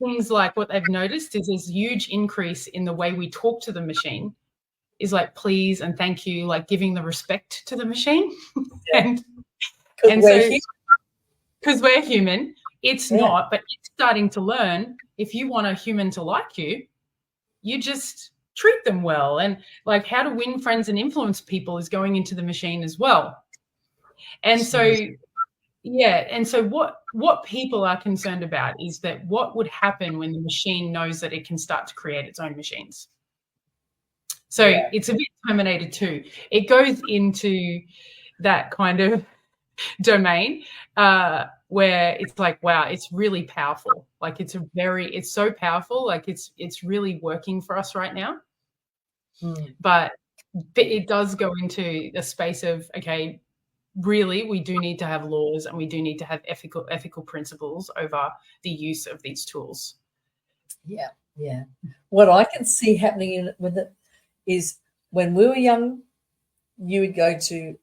things like what they've noticed is this huge increase in the way we talk to the machine is like please and thank you, like giving the respect to the machine. Yeah. and so because we're human, it's not, but it's starting to learn, if you want a human to like you, you just treat them well. And like how to win friends and influence people is going into the machine as well. And so and so what people are concerned about is that what would happen when the machine knows that it can start to create its own machines. So it's a bit Terminator 2. It goes into that kind of domain where it's like, wow, it's really powerful. Like it's so powerful. Like it's really working for us right now. But it does go into the space of, okay, really, we do need to have laws and we do need to have ethical principles over the use of these tools. Yeah, yeah. What I can see happening with it is, when we were young, you would go to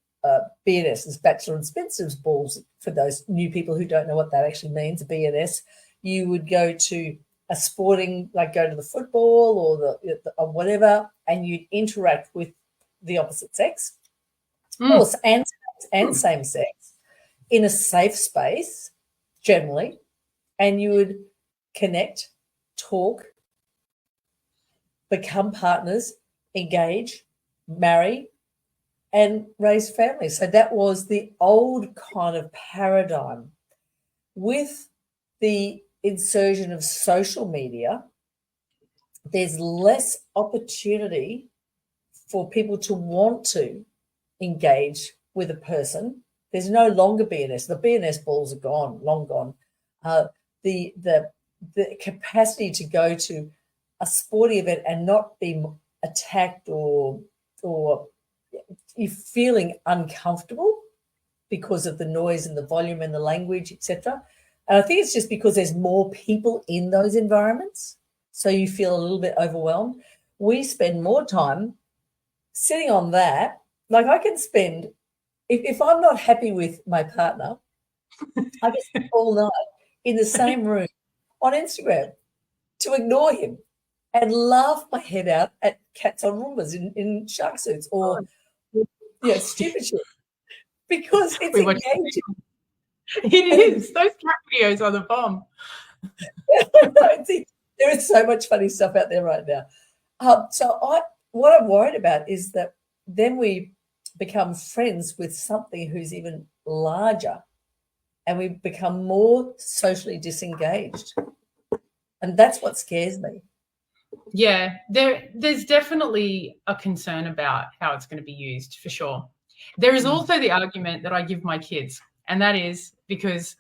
BNS, Bachelor and Spencer's balls. For those new people who don't know what that actually means, a BNS, you would go to a sporting, like go to the football or whatever, and you'd interact with the opposite sex, and same sex, in a safe space generally, and you would connect, talk, become partners, engage, marry, and raise families. So that was the old kind of paradigm. With the insertion of social media, there's less opportunity for people to want to engage with a person. There's no longer BNS. The BNS balls are gone, long gone. The capacity to go to a sporting event and not be attacked or you're feeling uncomfortable because of the noise and the volume and the language, etc. And I think it's just because there's more people in those environments, so you feel a little bit overwhelmed. We spend more time sitting on that. Like I can spend, if I'm not happy with my partner, I can spend all night in the same room on Instagram to ignore him and laugh my head out at cats on Roombas in shark suits or stupid shit, because it's engaging. It is. Those cat videos are the bomb. There is so much funny stuff out there right now. What I'm worried about is that then we become friends with something who's even larger, and we become more socially disengaged. And that's what scares me. Yeah, there's definitely a concern about how it's going to be used, for sure. There is also the argument that I give my kids, and that is because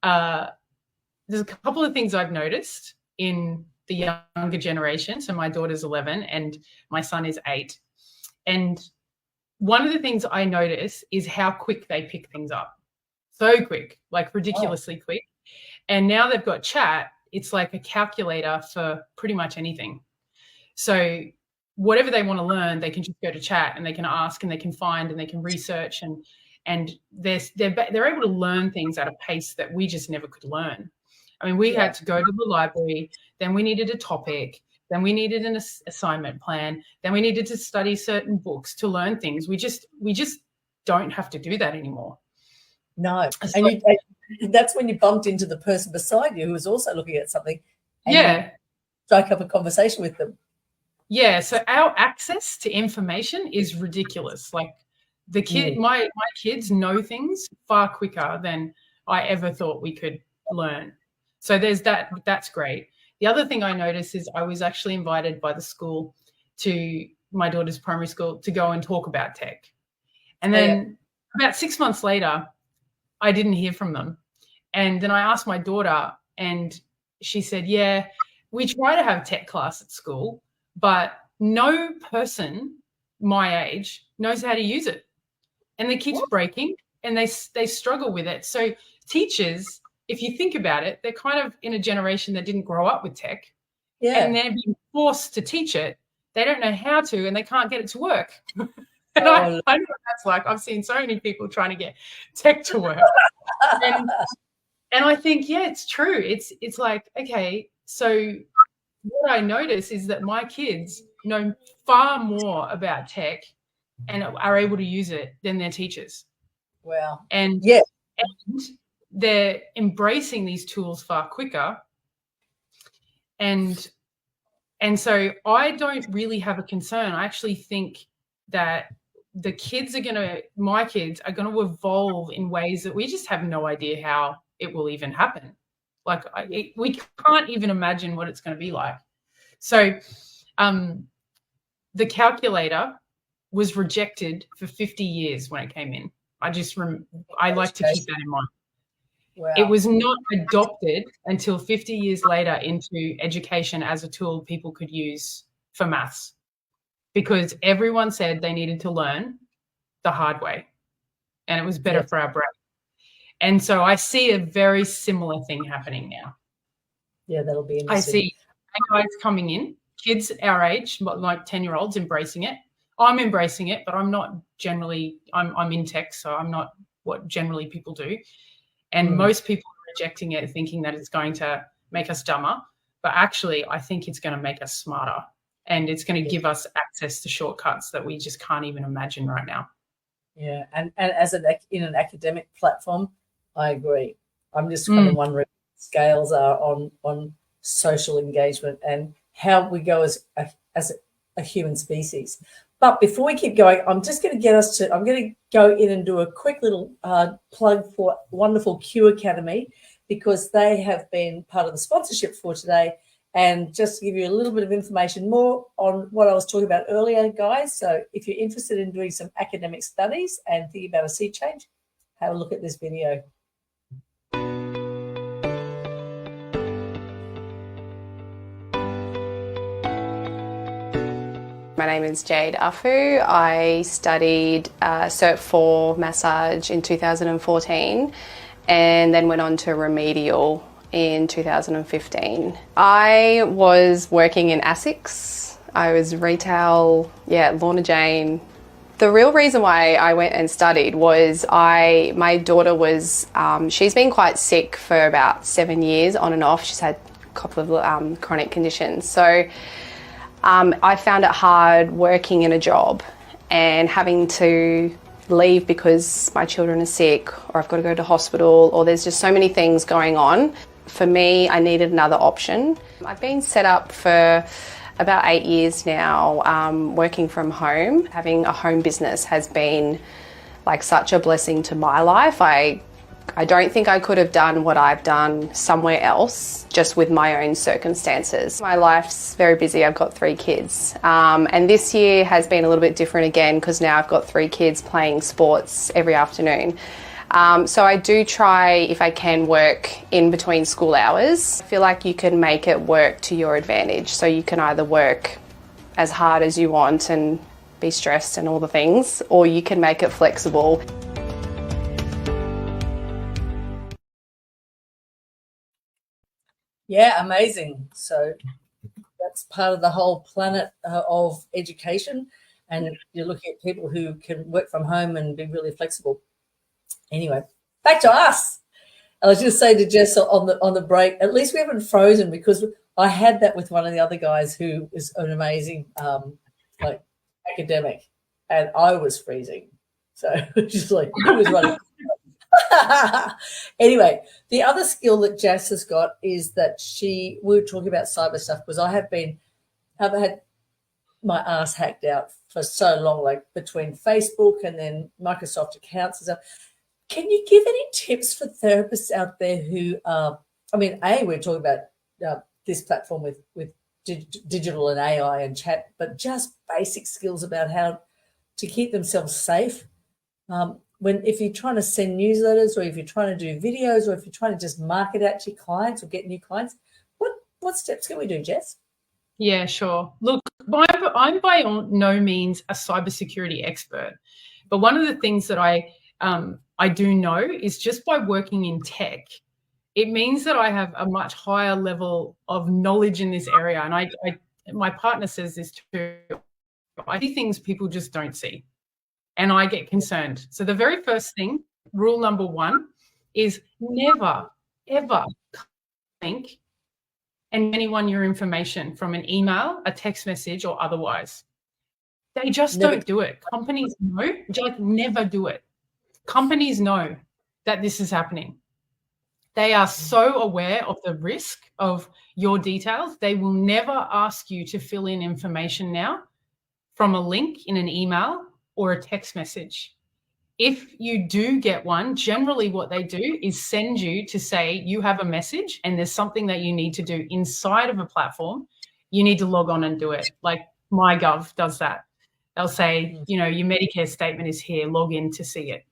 there's a couple of things I've noticed in the younger generation. So my daughter's 11 and my son is 8. And one of the things I notice is how quick they pick things up. So quick, like ridiculously quick. And now they've got chat. It's like a calculator for pretty much anything. So whatever they want to learn, they can just go to chat and they can ask and they can find and they can research, and they're able to learn things at a pace that we just never could learn. I mean, we had to go to the library, then we needed a topic, then we needed an assignment plan, then we needed to study certain books to learn things. We just don't have to do that anymore. No, and that's when you bumped into the person beside you who was also looking at something. And you strike up a conversation with them. Yeah, so our access to information is ridiculous. Like my kids know things far quicker than I ever thought we could learn. So there's that. That's great. The other thing I noticed is I was actually invited by the school to my daughter's primary school to go and talk about tech. And then about 6 months later, I didn't hear from them. And then I asked my daughter, and she said, yeah, we try to have tech class at school, but no person my age knows how to use it. And it keeps breaking and they struggle with it. So teachers, if you think about it, they're kind of in a generation that didn't grow up with tech. Yeah. And they're being forced to teach it. They don't know how to, and they can't get it to work. And I know what that's like. I've seen so many people trying to get tech to work. and I think, yeah, it's true. It's like, okay, so what I notice is that my kids know far more about tech and are able to use it than their teachers. Wow. And they're embracing these tools far quicker. And so I don't really have a concern. I actually think that my kids are going to evolve in ways that we just have no idea how it will even happen. Like we can't even imagine what it's going to be like. So the calculator was rejected for 50 years when it came in. I like to keep that in mind. Wow. It was not adopted until 50 years later into education as a tool people could use for maths, because everyone said they needed to learn the hard way and it was better for our brain. And so I see a very similar thing happening now. Yeah, that'll be interesting. I see AIs coming in, kids our age, like 10-year-olds embracing it. I'm embracing it, but I'm not generally, I'm in tech, so I'm not what generally people do. And most people are rejecting it, thinking that it's going to make us dumber. But actually, I think it's going to make us smarter. And it's going to give us access to shortcuts that we just can't even imagine right now. Yeah, and as in an academic platform, I agree. I'm just kind of wondering what scales are on social engagement and how we go as a human species. But before we keep going, I'm just going to I'm going to go in and do a quick little plug for wonderful Q Academy, because they have been part of the sponsorship for today. And just to give you a little bit of information more on what I was talking about earlier, guys. So if you're interested in doing some academic studies and thinking about a sea change, have a look at this video. My name is Jade Afu. I studied Cert 4 massage in 2014 and then went on to remedial in 2015. I was working in ASICS. I was retail, Lorna Jane. The real reason why I went and studied was my daughter was, she's been quite sick for about 7 years on and off. She's had a couple of chronic conditions. So I found it hard working in a job and having to leave because my children are sick, or I've got to go to hospital, or there's just so many things going on. For me, I needed another option. I've been set up for about 8 years now, working from home. Having a home business has been like such a blessing to my life. I don't think I could have done what I've done somewhere else just with my own circumstances. My life's very busy. I've got 3 kids. And this year has been a little bit different again because now I've got 3 kids playing sports every afternoon. So I do try, if I can, work in between school hours. I feel like you can make it work to your advantage. So you can either work as hard as you want and be stressed and all the things, or you can make it flexible. Yeah, amazing. So that's part of the whole planet of education, and you're looking at people who can work from home and be really flexible. Anyway, back to us. I was just saying to Jess on the break, at least we haven't frozen, because I had that with one of the other guys who is an amazing academic, and I was freezing. So just like he was running. Anyway, the other skill that Jess has got is that we were talking about cyber stuff, because I have had my ass hacked out for so long, like between Facebook and then Microsoft accounts and stuff. Can you give any tips for therapists out there who we're talking about this platform with digital and AI and chat, but just basic skills about how to keep themselves safe if you're trying to send newsletters, or if you're trying to do videos, or if you're trying to just market out to your clients or get new clients? what steps can we do, Jess? Yeah, sure. Look, I'm by no means a cybersecurity expert, but one of the things that I do know is just by working in tech, it means that I have a much higher level of knowledge in this area. And my partner says this too. I see things people just don't see, and I get concerned. So the very first thing, rule number 1, is never, ever link and anyone your information from an email, a text message, or otherwise. They just don't do it. Companies know, like, never do it. Companies know that this is happening. They are so aware of the risk of your details. They will never ask you to fill in information now from a link in an email or a text message. If you do get one, generally what they do is send you to say you have a message and there's something that you need to do inside of a platform. You need to log on and do it. Like MyGov does that. They'll say, you know, your Medicare statement is here, log in to see it.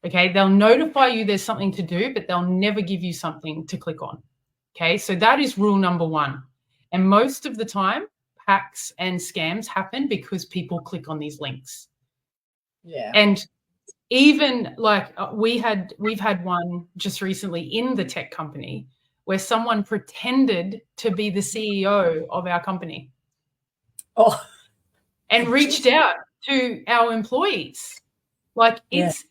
Okay, they'll notify you there's something to do, but they'll never give you something to click on. Okay, so that is rule number 1. And most of the time, hacks and scams happen because people click on these links. Yeah. And even like we've had one just recently in the tech company where someone pretended to be the CEO of our company. Oh. And reached out to our employees. Like it's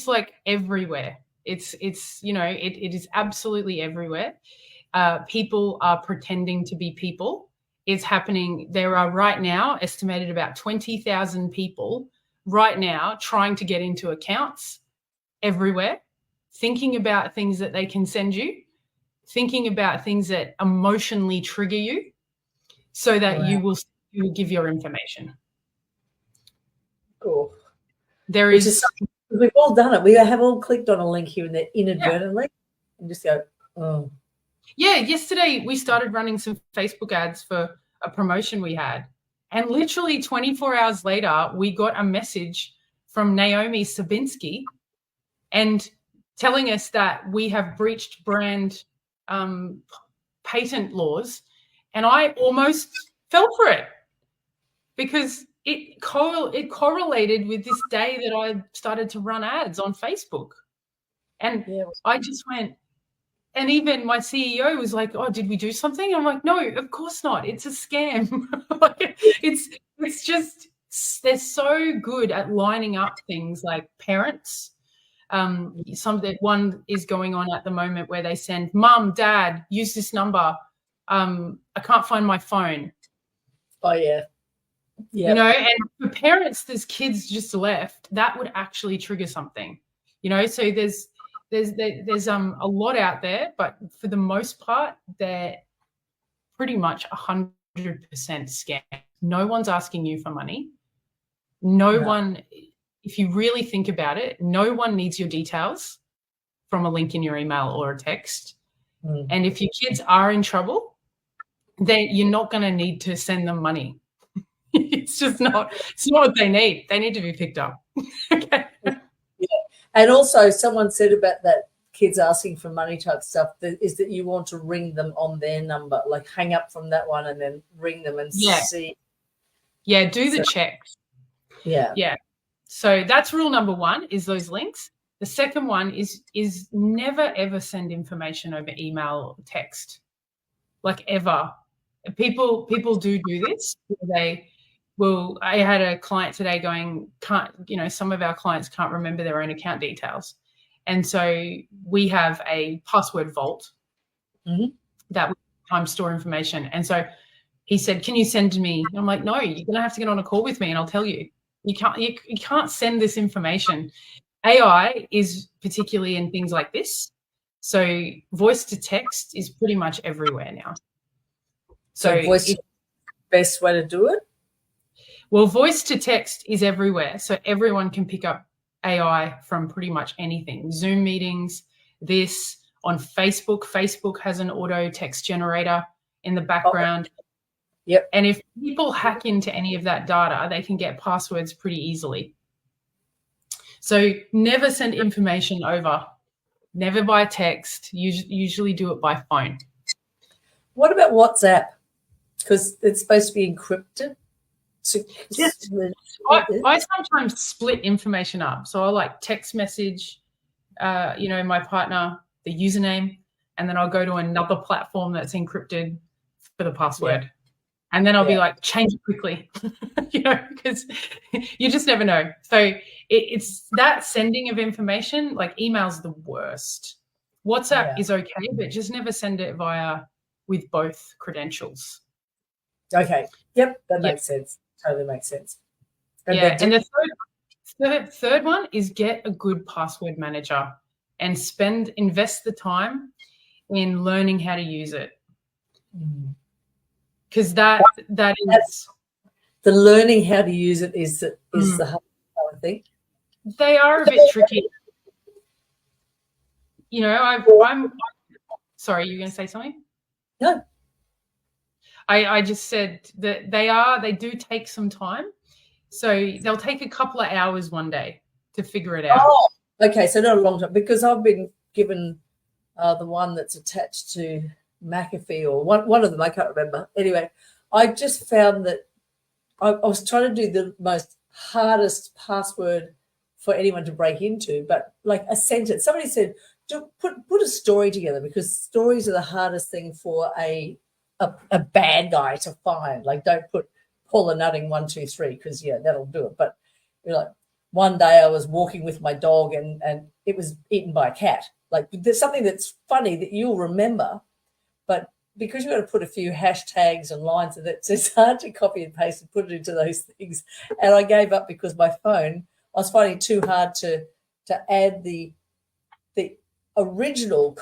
like everywhere. It's you know, it is absolutely everywhere. People are pretending to be people. It's happening. There are right now estimated about 20,000 people right now trying to get into accounts everywhere, thinking about things that they can send you, thinking about things that emotionally trigger you so that you will give your information. Cool. We've all done it. We have all clicked on a link here and there inadvertently and just go, oh. Yeah, yesterday we started running some Facebook ads for a promotion we had. And literally 24 hours later, we got a message from Naomi Sabinski and telling us that we have breached brand patent laws. And I almost fell for it because it correlated with this day that I started to run ads on Facebook. And I just went, and even my CEO was like, oh, did we do something? I'm like, no, of course not. It's a scam. It's just, they're so good at lining up things like parents. One is going on at the moment where they send, Mum, Dad, use this number. I can't find my phone. Oh, yeah. Yeah. You know, and for parents, there's kids just left, that would actually trigger something, you know, so there's a lot out there, but for the most part, they're pretty much 100% scam. No one's asking you for money. No one, if you really think about it, no one needs your details from a link in your email or a text. And if your kids are in trouble, then you're not going to need to send them money. It's not what they need. They need to be picked up. Okay. And also someone said about that kids asking for money type stuff is that you want to ring them on their number, like hang up from that one and then ring them and see. Yeah, do the checks. Yeah. Yeah. So that's rule number 1 is those links. The second one is never, ever send information over email or text, like ever. People do this. I had a client today going, some of our clients can't remember their own account details. And so we have a password vault that we time store information. And so he said, can you send to me? And I'm like, no, you're going to have to get on a call with me and I'll tell you. You can't send this information. AI is particularly in things like this. So voice to text is pretty much everywhere now. So voice is the best way to do it? Well, voice to text is everywhere. So everyone can pick up AI from pretty much anything. Zoom meetings, this on Facebook. Facebook has an auto text generator in the background. Okay. Yep. And if people hack into any of that data, they can get passwords pretty easily. So never send information over, never by text. Usually do it by phone. What about WhatsApp? Because it's supposed to be encrypted. Yes. I sometimes split information up. So I'll like text message, my partner, the username, and then I'll go to another platform that's encrypted for the password. Yeah. And then I'll be like, change it quickly, because you just never know. So it's that sending of information, like email's the worst. WhatsApp is okay, but just never send it with both credentials. Okay. Yep. That makes sense. Totally makes sense. And the third one is get a good password manager and invest the time in learning how to use it. Because that is the learning how to use it is the hard part, I think. They are a bit tricky. I'm sorry, you were going to say something? No. I just said that they do take some time. So they'll take a couple of hours one day to figure it out. Oh, okay. So not a long time, because I've been given the one that's attached to McAfee or one of them, I can't remember. Anyway, I just found that I was trying to do the most hardest password for anyone to break into, but like a sentence. Somebody said, put a story together, because stories are the hardest thing for a bad guy to find. Like, don't put Paula Nutting 1, 2, 3, because that'll do it. But like, one day I was walking with my dog and it was eaten by a cat. Like, there's something that's funny that you'll remember, but because you've got to put a few hashtags and lines in it, it's hard to copy and paste and put it into those things. And I gave up because my phone, I was finding it too hard to add the original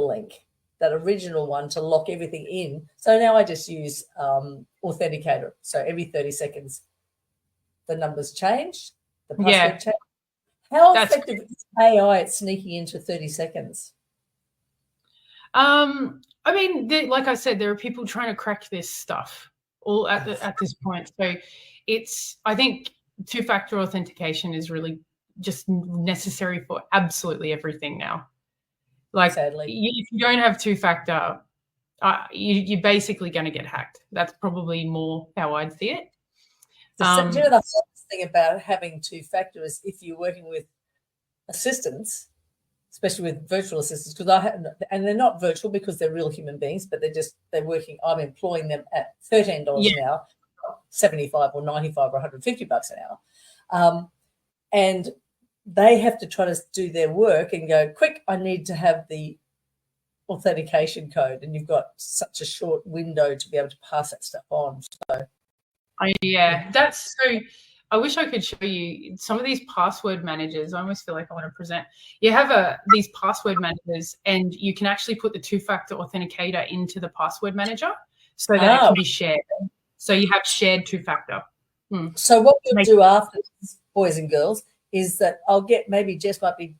link, that original one, to lock everything in. So now I just use Authenticator. So every 30 seconds, the numbers change, the password change. How effective is AI at sneaking into 30 seconds? I mean, like I said, there are people trying to crack this stuff all at this point. So I think two-factor authentication is really just necessary for absolutely everything now. Like, sadly, if you don't have two-factor, you're basically going to get hacked. That's probably more how I'd see it. The hardest thing about having two-factor is if you're working with assistants, especially with virtual assistants, and they're not virtual because they're real human beings, but they're working. I'm employing them at $13 an hour, $75 or $95 or $150 an hour, and they have to try to do their work and go, quick, I need to have the authentication code, and you've got such a short window to be able to pass that stuff on. So, that's so. I wish I could show you some of these password managers. I almost feel like I want to present. You have these password managers, and you can actually put the two-factor authenticator into the password manager so that it can be shared. So you have shared two-factor. So what we'll do after this, boys and girls, is that I'll get, maybe Jess might be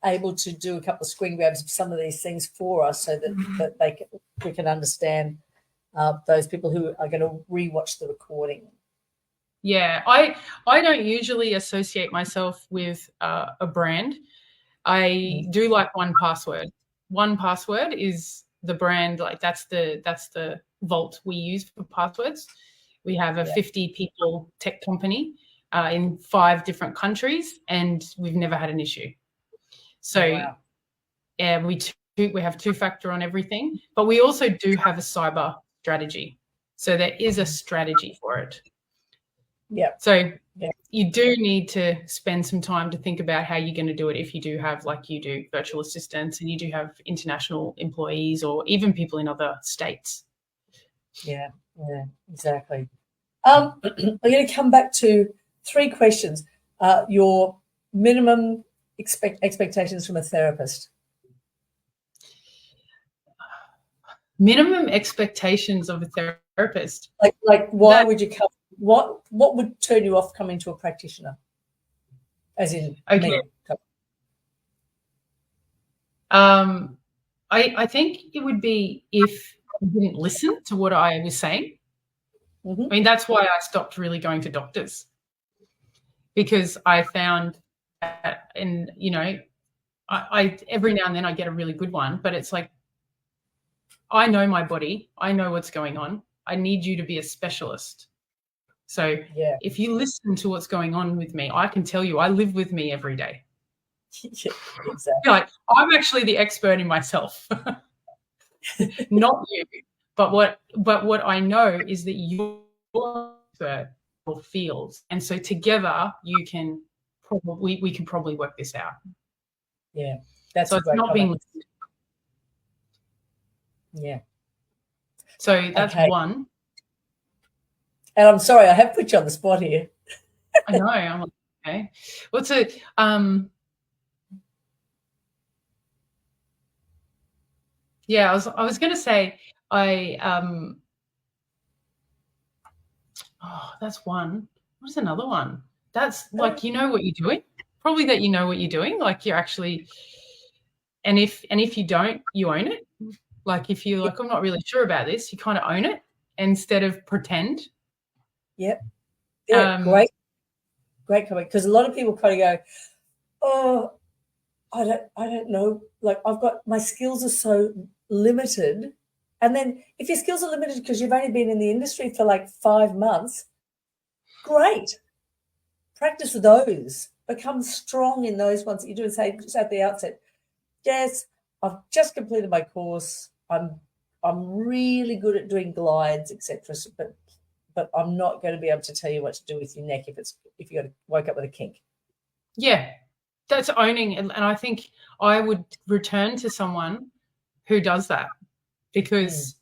able to do a couple of screen grabs of some of these things for us, so that we can understand those people who are going to rewatch the recording. Yeah, I don't usually associate myself with a brand. I do like 1Password. 1Password is the brand, like that's the vault we use for passwords. We have a 50-people tech company in 5 different countries, and we've never had an issue. So we have two-factor on everything, but we also do have a cyber strategy. So there is a strategy for it. Yeah. So you do need to spend some time to think about how you're going to do it if you do have, like you do, virtual assistants, and you do have international employees or even people in other states. Yeah, exactly. I'm going to come back to 3 questions. Your minimum expectations from a therapist. Minimum expectations of a therapist. Like why would you come? What would turn you off coming to a practitioner? As in, me. I think it would be if you didn't listen to what I was saying. Mm-hmm. I mean, that's why I stopped really going to doctors, because I found that, and I every now and then I get a really good one, but it's like I know my body. I know what's going on. I need you to be a specialist. So if you listen to what's going on with me, I can tell you I live with me every day. Yeah, exactly. Like, I'm actually the expert in myself, not you. But what I know is that you're expert for fields, and so together we can probably work this out. Yeah, that's so a it's great not comment. being. Yeah. So that's Okay. one. And I'm sorry, I have put you on the spot here. I know. I'm like, okay. What's it? Yeah, I was going to say that's one. What's another one? That's like, you know what you're doing. Probably that you know what you're doing. Like, you're actually, and if you don't, you own it. Like, if you're like, I'm not really sure about this, you kind of own it instead of pretend. Yep. Yeah, great comment. Because a lot of people kind of go, oh, I don't know. Like, my skills are so limited. And then if your skills are limited because you've only been in the industry for like 5 months, great. Practice those. Become strong in those ones that you do, and say just at the outset, Jess, I've just completed my course. I'm really good at doing glides, etc. But I'm not going to be able to tell you what to do with your neck if you got to woke up with a kink. Yeah, that's owning, and I think I would return to someone who does that, because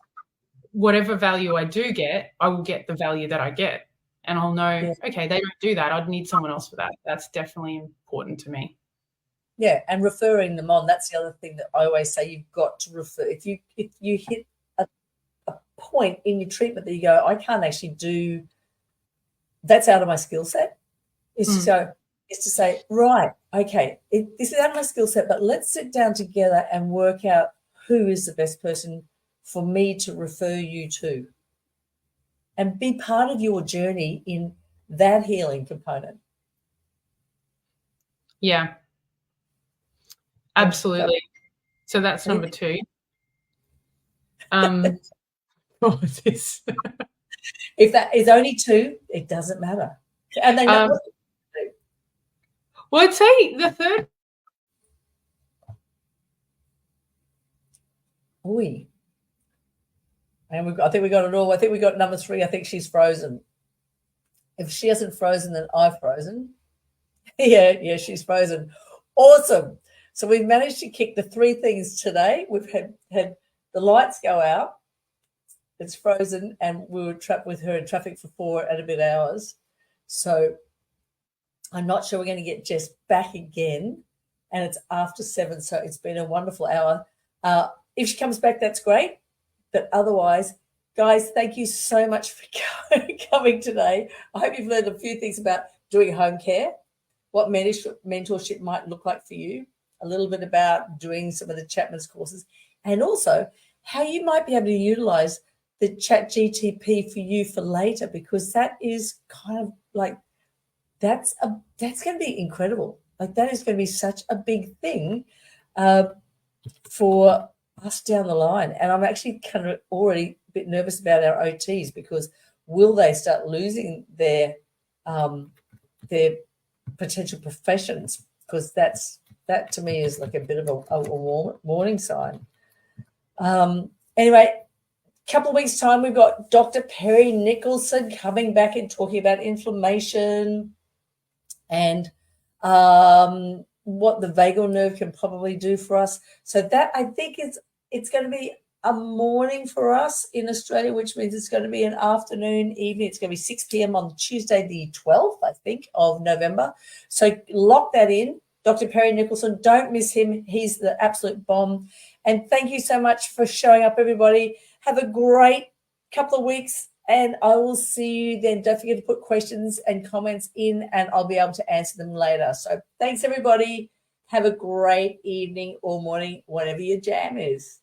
whatever value I do get, I will get the value that I get, and I'll know, okay, they don't do that. I'd need someone else for that. That's definitely important to me. Yeah, and referring them on. That's the other thing that I always say. You've got to refer. If you hit a point in your treatment that you go, I can't actually do. That's out of my skill set. Is to say, right, okay, this is out of my skill set, but let's sit down together and work out who is the best person for me to refer you to, and be part of your journey in that healing component. Yeah, absolutely. So that's number 2. What was this? If that is only 2, it doesn't matter. And they know what to do. Well, I'd say the third. And I think we got it all. I think we got number 3. I think she's frozen. If she hasn't frozen, then I've frozen. Yeah, she's frozen. Awesome. So we've managed to kick the 3 things today. We've had the lights go out. It's frozen, and we were trapped with her in traffic for 4 and a bit hours. So I'm not sure we're going to get Jess back again, and it's after 7, so it's been a wonderful hour. If she comes back, that's great. But otherwise, guys, thank you so much for coming today. I hope you've learned a few things about doing home care, what mentorship might look like for you, a little bit about doing some of the Chapman's courses, and also how you might be able to utilize the ChatGPT for you for later, because that is kind of like, that's going to be incredible. Like, that is going to be such a big thing for us down the line. And I'm actually kind of already a bit nervous about our OTs, because will they start losing their potential professions? Because that to me is like a bit of a warning sign. Anyway, couple of weeks' time, we've got Dr. Perry Nickelston coming back and talking about inflammation and what the vagal nerve can probably do for us. So that, I think, it's going to be a morning for us in Australia, which means it's going to be an afternoon, evening. It's going to be 6 p.m. on Tuesday, the 12th, I think, of November. So lock that in. Dr. Perry Nickelston, don't miss him. He's the absolute bomb. And thank you so much for showing up, everybody. Have a great couple of weeks, and I will see you then. Don't forget to put questions and comments in, and I'll be able to answer them later. So thanks, everybody. Have a great evening or morning, whatever your jam is.